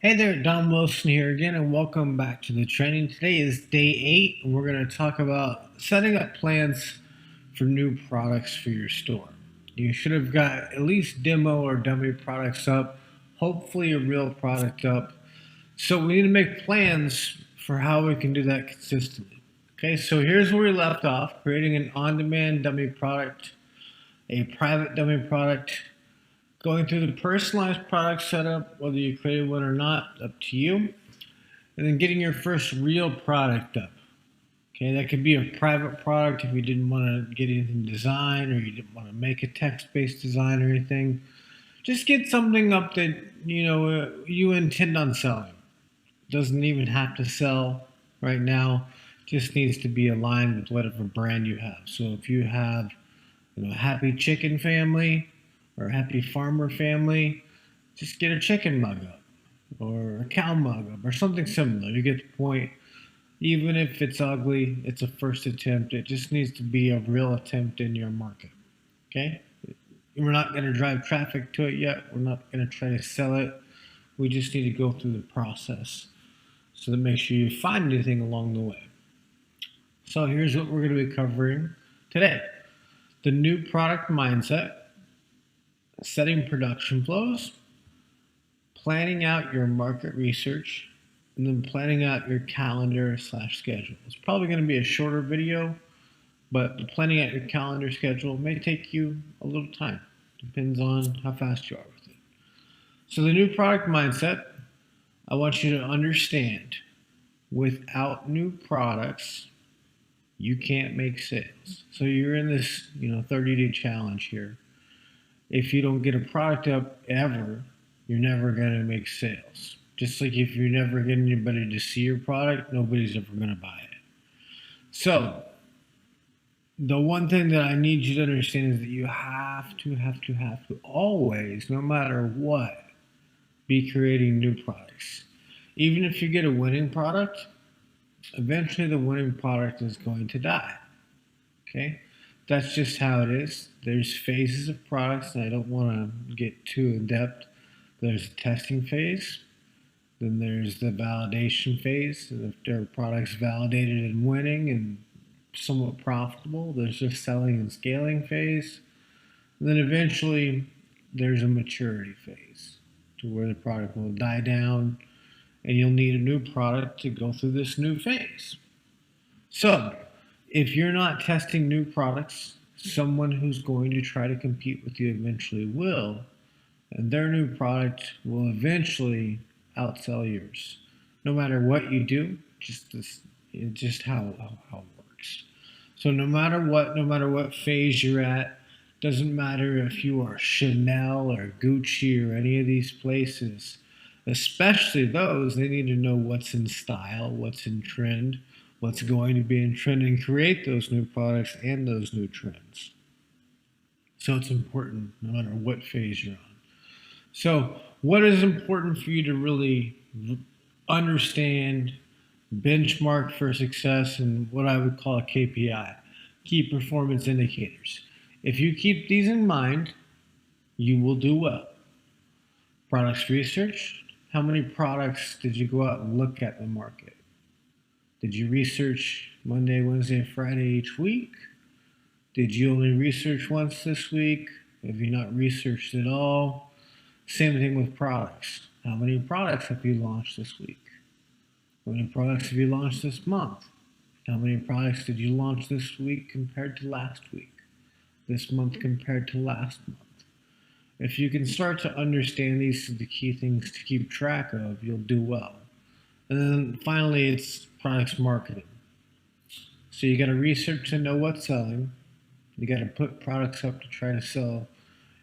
Hey there, Don Wilson here again, and welcome back to the training. Today is day 8, and we're going to talk about setting up plans for new products for your store. You should have got at least demo or dummy products up, hopefully a real product up. So we need to make plans for how we can do that consistently. Okay, so here's where we left off, creating an on-demand dummy product, a private dummy product, going through the personalized product setup, whether you created one or not, up to you, and then getting your first real product up. Okay, that could be a private product if you didn't want to get anything designed or you didn't want to make a text-based design or anything. Just get something up that you intend on selling. Doesn't even have to sell right now. Just needs to be aligned with whatever brand you have. So if you have, Happy Chicken Family or Happy Farmer Family, just get a chicken mug up or a cow mug up or something similar. You get the point. Even if it's ugly, it's a first attempt. It just needs to be a real attempt in your market. Okay? We're not going to drive traffic to it yet. We're not going to try to sell it. We just need to go through the process so that make sure you find anything along the way. So here's what we're going to be covering today. The new product mindset, setting production flows, planning out your market research, and then planning out your calendar/schedule. It's probably going to be a shorter video, but the planning out your calendar schedule may take you a little time. Depends on how fast you are with it. So the new product mindset, I want you to understand, without new products, you can't make sales. So you're in this, 30-day challenge here. If you don't get a product up ever, you're never going to make sales. Just like if you're never getting anybody to see your product, nobody's ever going to buy it. So the one thing that I need you to understand is that you have to always, no matter what, be creating new products. Even if you get a winning product, eventually the winning product is going to die. Okay? That's just how it is. There's phases of products, and I don't want to get too in depth. There's a testing phase, then there's the validation phase. And if their product's validated and winning and somewhat profitable, there's just selling and scaling phase. And then eventually there's a maturity phase to where the product will die down and you'll need a new product to go through this new phase. So if you're not testing new products, someone who's going to try to compete with you eventually will, and their new product will eventually outsell yours. No matter what you do, just how it works. So no matter what phase you're at, doesn't matter if you are Chanel or Gucci or any of these places, especially those, they need to know what's in style, what's in trend, what's going to be in trend, and create those new products and those new trends. So it's important no matter what phase you're on. So what is important for you to really understand, benchmark for success, and what I would call a KPI, key performance indicators. If you keep these in mind, you will do well. Products research. How many products did you go out and look at in the market? Did you research Monday, Wednesday, Friday each week? Did you only research once this week? Have you not researched at all? Same thing with products. How many products have you launched this week? How many products have you launched this month? How many products did you launch this week compared to last week? This month compared to last month? If you can start to understand these are the key things to keep track of, you'll do well. And then finally, it's products marketing. So you got to research to know what's selling. You got to put products up to try to sell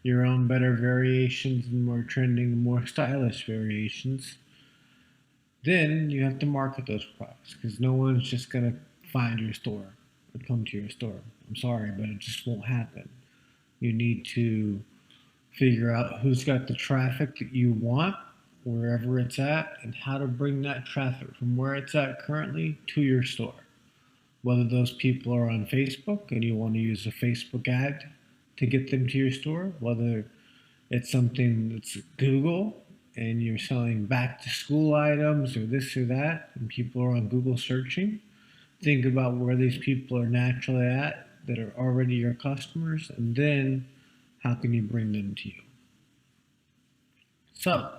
your own better variations and more trending, more stylish variations. Then you have to market those products because no one's just going to find your store or come to your store. I'm sorry, but it just won't happen. You need to figure out who's got the traffic that you want, wherever it's at, and how to bring that traffic from where it's at currently to your store. Whether those people are on Facebook and you want to use a Facebook ad to get them to your store, whether it's something that's Google and you're selling back to school items or this or that, and people are on Google searching, think about where these people are naturally at that are already your customers, and then how can you bring them to you? So,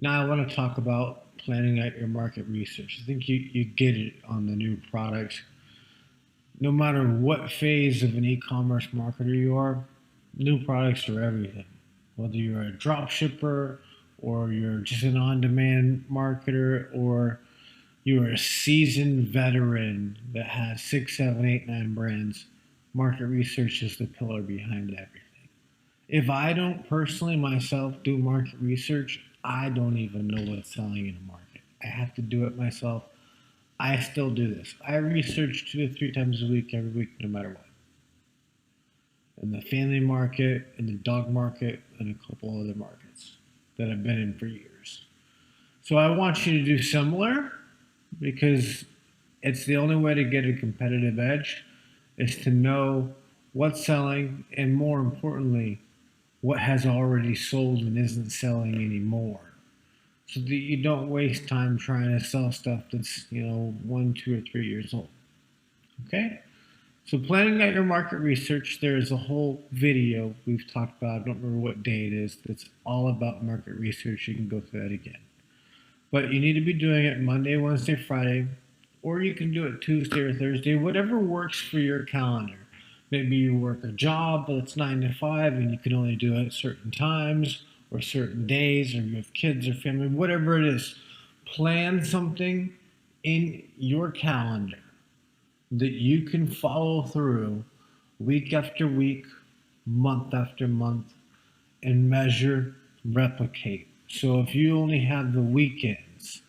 now I want to talk about planning out your market research. I think you get it on the new products. No matter what phase of an e-commerce marketer you are, new products are everything. Whether you're a drop shipper or you're just an on-demand marketer or you're a seasoned veteran that has 6, 7, 8, 9 brands, market research is the pillar behind everything. If I don't personally myself do market research, I don't even know what's selling in a market. I have to do it myself. I still do this. I research 2 to 3 times a week, every week, no matter what. In the family market, in the dog market, and a couple other markets that I've been in for years. So I want you to do similar because it's the only way to get a competitive edge is to know what's selling and more importantly, what has already sold and isn't selling anymore. So that you don't waste time trying to sell stuff that's, 1, 2, or 3 years old. Okay? So planning out your market research, there is a whole video we've talked about, I don't remember what day it is, that's all about market research. You can go through that again. But you need to be doing it Monday, Wednesday, Friday, or you can do it Tuesday or Thursday, whatever works for your calendar. Maybe you work a job, but it's 9 to 5 and you can only do it at certain times or certain days, or you have kids or family, whatever it is. Plan something in your calendar that you can follow through week after week, month after month, and measure, replicate. So if you only have the weekends,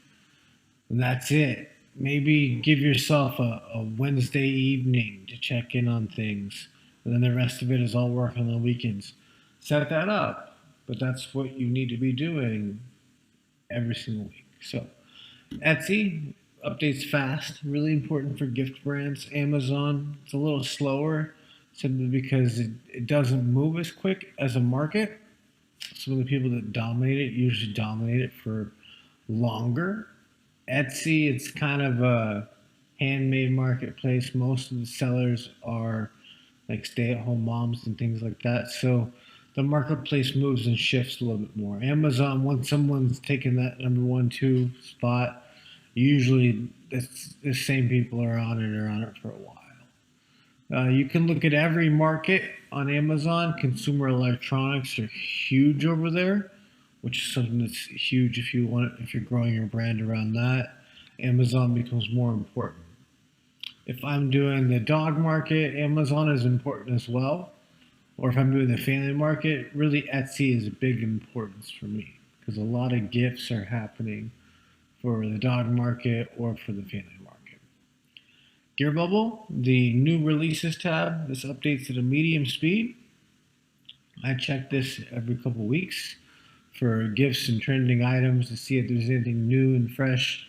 and that's it. Maybe give yourself a Wednesday evening to check in on things, and then the rest of it is all work on the weekends. Set that up, but that's what you need to be doing every single week. So, Etsy updates fast, really important for gift brands. Amazon, it's a little slower simply because it doesn't move as quick as a market. Some of the people that dominate it usually dominate it for longer. Etsy, it's kind of a handmade marketplace. Most of the sellers are like stay-at-home moms and things like that. So the marketplace moves and shifts a little bit more. Amazon, once someone's taken that number 1, 2 spot, usually the same people are on it for a while. You can look at every market on Amazon. Consumer electronics are huge over there, which is something that's huge if you're growing your brand around that. Amazon becomes more important. If I'm doing the dog market, Amazon is important as well. Or if I'm doing the family market, really Etsy is a big importance for me because a lot of gifts are happening for the dog market or for the family market. Gear Bubble, the new releases tab, this updates at a medium speed. I check this every couple weeks for gifts and trending items to see if there's anything new and fresh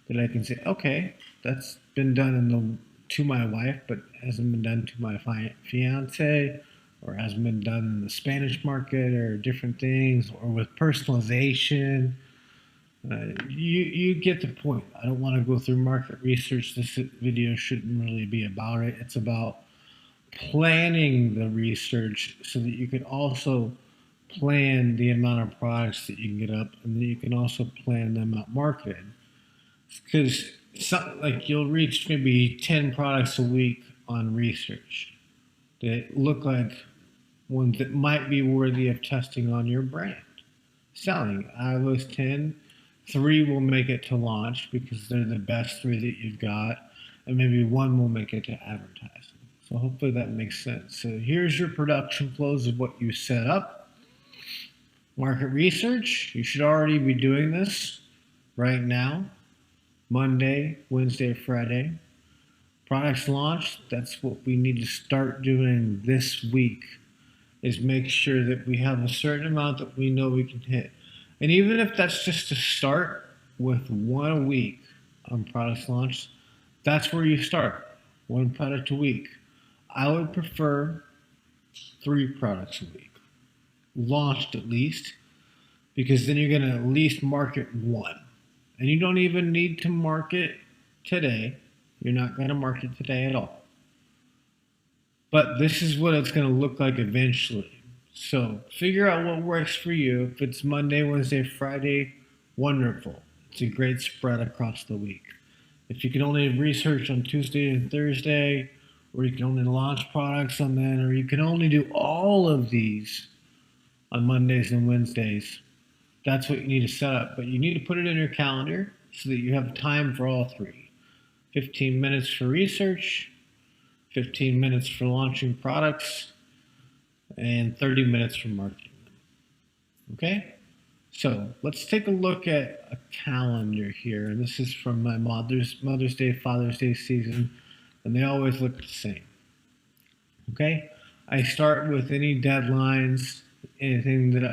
that I can say, okay, that's been done to my wife, but hasn't been done to my fiance, or hasn't been done in the Spanish market, or different things, or with personalization. You get the point. I don't want to go through market research. This video shouldn't really be about it. It's about planning the research so that you can also plan the amount of products that you can get up, and then you can also plan them out marketed. Because like you'll reach maybe 10 products a week on research that look like ones that might be worthy of testing on your brand. Selling out of those 10, 3 will make it to launch because they're the best 3 that you've got, and maybe 1 will make it to advertising. So hopefully that makes sense. So here's your production flows of what you set up. Market research, you should already be doing this right now. Monday, Wednesday, Friday. Products launched, that's what we need to start doing this week, is make sure that we have a certain amount that we know we can hit. And even if that's just to start with 1 a week on products launched, that's where you start. 1 product a week. I would prefer 3 products a week, launched at least, because then you're going to at least market one. And you don't even need to market today. You're not going to market today at all. But this is what it's going to look like eventually. So figure out what works for you. If it's Monday, Wednesday, Friday, wonderful. It's a great spread across the week. If you can only research on Tuesday and Thursday, or you can only launch products on then, or you can only do all of these on Mondays and Wednesdays, that's what you need to set up. But you need to put it in your calendar so that you have time for all three. 15 minutes for research, 15 minutes for launching products, and 30 minutes for marketing them. Okay? So let's take a look at a calendar here. And this is from my Mother's Day, Father's Day season, and they always look the same. Okay? I start with any deadlines, anything that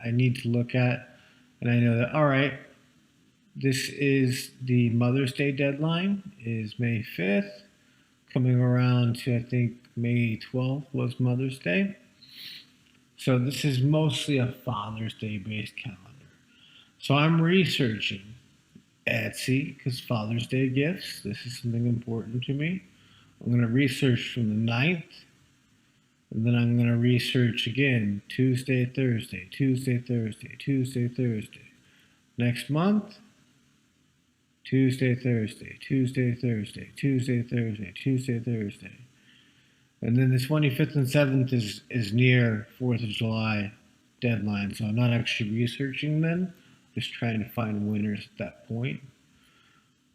I need to look at, and I know that, all right, this is the Mother's Day deadline, is May 5th, coming around to, I think, May 12th was Mother's Day. So this is mostly a Father's Day based calendar. So I'm researching Etsy because Father's Day gifts. This is something important to me. I'm going to research from the 9th, and then I'm going to research again Tuesday, Thursday, Tuesday, Thursday, Tuesday, Thursday. Next month, Tuesday, Thursday, Tuesday, Thursday, Tuesday, Thursday, Tuesday, Thursday. And then the 25th and 7th is near 4th of July deadline, so I'm not actually researching then, just trying to find winners at that point.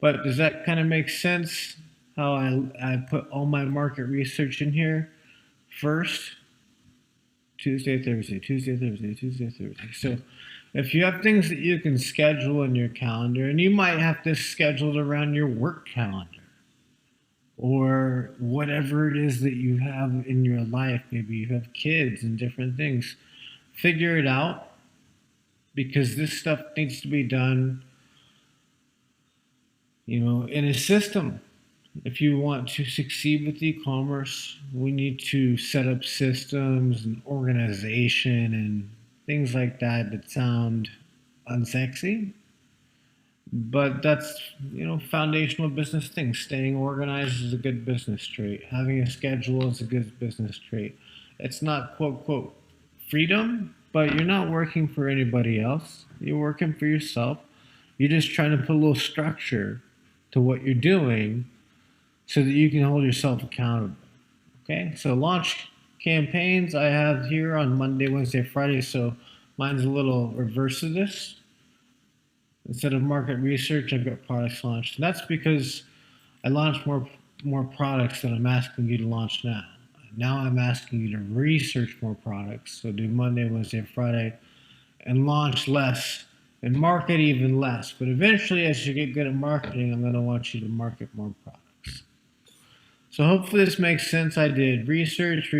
But does that kind of make sense, how I put all my market research in here? First, Tuesday, Thursday, Tuesday, Thursday, Tuesday, Thursday. So if you have things that you can schedule in your calendar, and you might have this scheduled around your work calendar, or whatever it is that you have in your life. Maybe you have kids and different things. Figure it out, because this stuff needs to be done, in a system. If you want to succeed with e-commerce, we need to set up systems and organization and things like that sound unsexy. But that's, foundational business things. Staying organized is a good business trait. Having a schedule is a good business trait. It's not, quote, quote, freedom, but you're not working for anybody else. You're working for yourself. You're just trying to put a little structure to what you're doing so that you can hold yourself accountable. Okay? So launch campaigns I have here on Monday, Wednesday, Friday. So mine's a little reverse of this. Instead of market research, I've got products launched. And that's because I launched more products than I'm asking you to launch now. Now I'm asking you to research more products. So do Monday, Wednesday, Friday, and launch less and market even less. But eventually, as you get good at marketing, I'm going to want you to market more products. So hopefully this makes sense. I did research,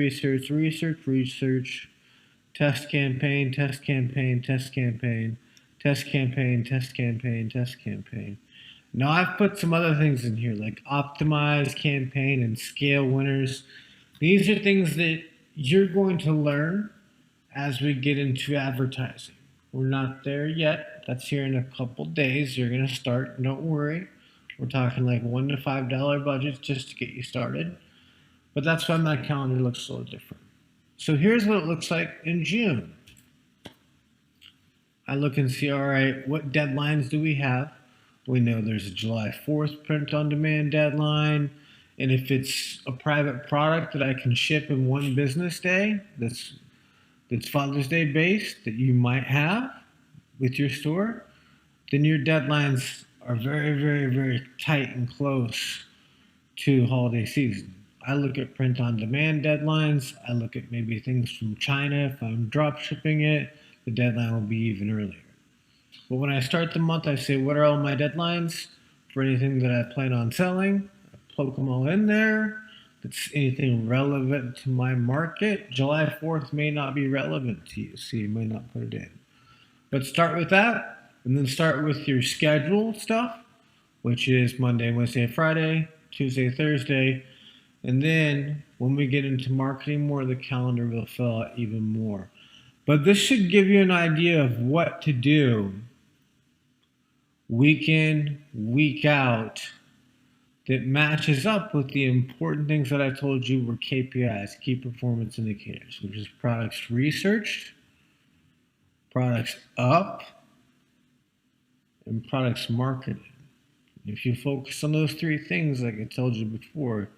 test campaign, test campaign, test campaign, test campaign, test campaign, test campaign. Now I've put some other things in here like optimize campaign and scale winners. These are things that you're going to learn as we get into advertising. We're not there yet. That's here in a couple days. You're going to start. Don't worry. We're talking like $1 to $5 budgets just to get you started. But that's why my calendar looks a little different. So here's what it looks like in June. I look and see, all right, what deadlines do we have? We know there's a July 4th print on demand deadline. And if it's a private product that I can ship in one business day, that's Father's Day based, that you might have with your store, then your deadlines are very, very, very tight and close to holiday season. I look at print on demand deadlines. I look at maybe things from China. If I'm drop shipping it, the deadline will be even earlier. But when I start the month, I say, what are all my deadlines for anything that I plan on selling? I plug them all in there. If it's anything relevant to my market, July 4th may not be relevant to you, so you may not put it in. But start with that, and then start with your schedule stuff, which is Monday, Wednesday, Friday, Tuesday, Thursday. And then when we get into marketing more, the calendar will fill out even more. But this should give you an idea of what to do week in, week out that matches up with the important things that I told you were KPIs, key performance indicators, which is products researched, products up, and products marketed. If you focus on those three things, like I told you before,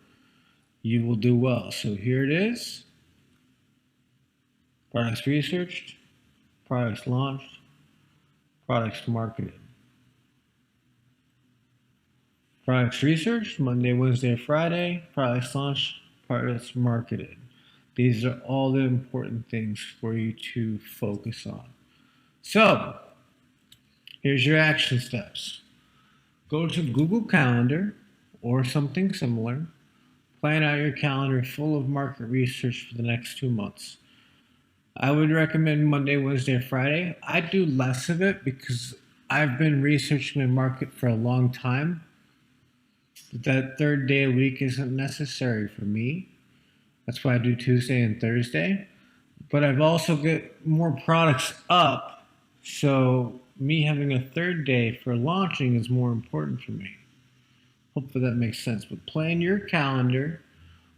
you will do well. So here it is: products researched, products launched, products marketed. Products researched, Monday, Wednesday, Friday. Products launched, products marketed. These are all the important things for you to focus on. So, here's your action steps. Go to Google Calendar or something similar. Plan out your calendar full of market research for the next 2 months. I would recommend Monday, Wednesday, Friday. I do less of it because I've been researching the market for a long time. That third day a week isn't necessary for me. That's why I do Tuesday and Thursday. But I've also got more products up, so me having a third day for launching is more important for me. Hopefully that makes sense. But plan your calendar.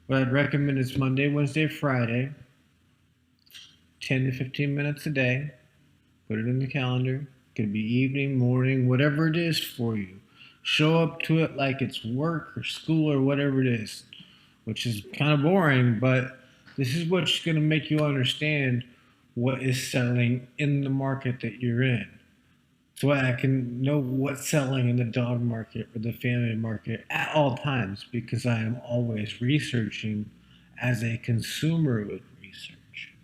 What I'd recommend is Monday, Wednesday, Friday, 10 to 15 minutes a day. Put it in the calendar. It could be evening, morning, whatever it is for you. Show up to it like it's work or school or whatever it is, which is kind of boring, but this is what's going to make you understand what is selling in the market that you're in. So I can know what's selling in the dog market or the family market at all times because I am always researching as a consumer would research.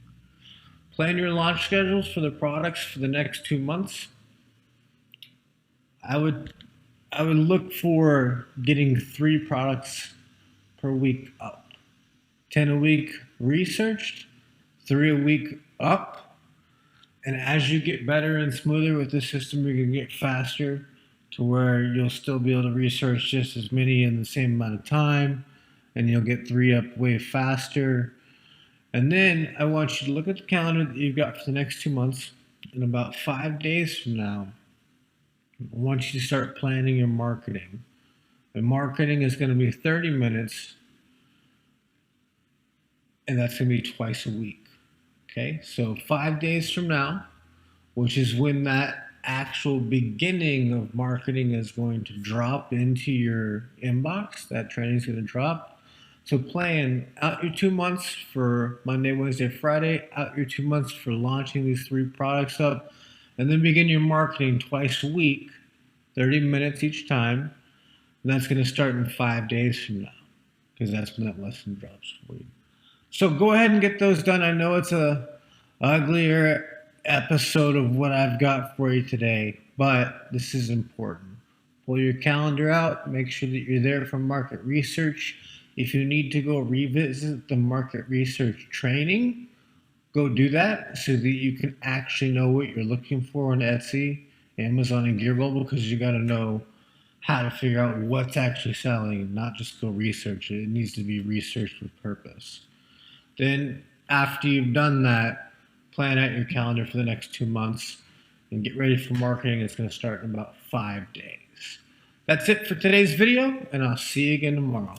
Plan your launch schedules for the products for the next 2 months. I would look for getting 3 products per week up. 10 a week researched, 3 a week up. And as you get better and smoother with the system, you're going to get faster to where you'll still be able to research just as many in the same amount of time, and you'll get 3 up way faster. And then I want you to look at the calendar that you've got for the next 2 months. In about 5 days from now, I want you to start planning your marketing. And marketing is going to be 30 minutes, and that's going to be twice a week. Okay, so 5 days from now, which is when that actual beginning of marketing is going to drop into your inbox, that training is going to drop. So plan out your 2 months for Monday, Wednesday, Friday, out your 2 months for launching these 3 products up, and then begin your marketing twice a week, 30 minutes each time. And that's going to start in 5 days from now, because that's when that lesson drops for you. So go ahead and get those done. I know it's a uglier episode of what I've got for you today, but this is important. Pull your calendar out. Make sure that you're there for market research. If you need to go revisit the market research training, go do that so that you can actually know what you're looking for on Etsy, Amazon, and Gearbubble, because you got to know how to figure out what's actually selling and not just go research it. It needs to be researched with purpose. Then after you've done that, plan out your calendar for the next 2 months and get ready for marketing. It's going to start in about 5 days. That's it for today's video, and I'll see you again tomorrow.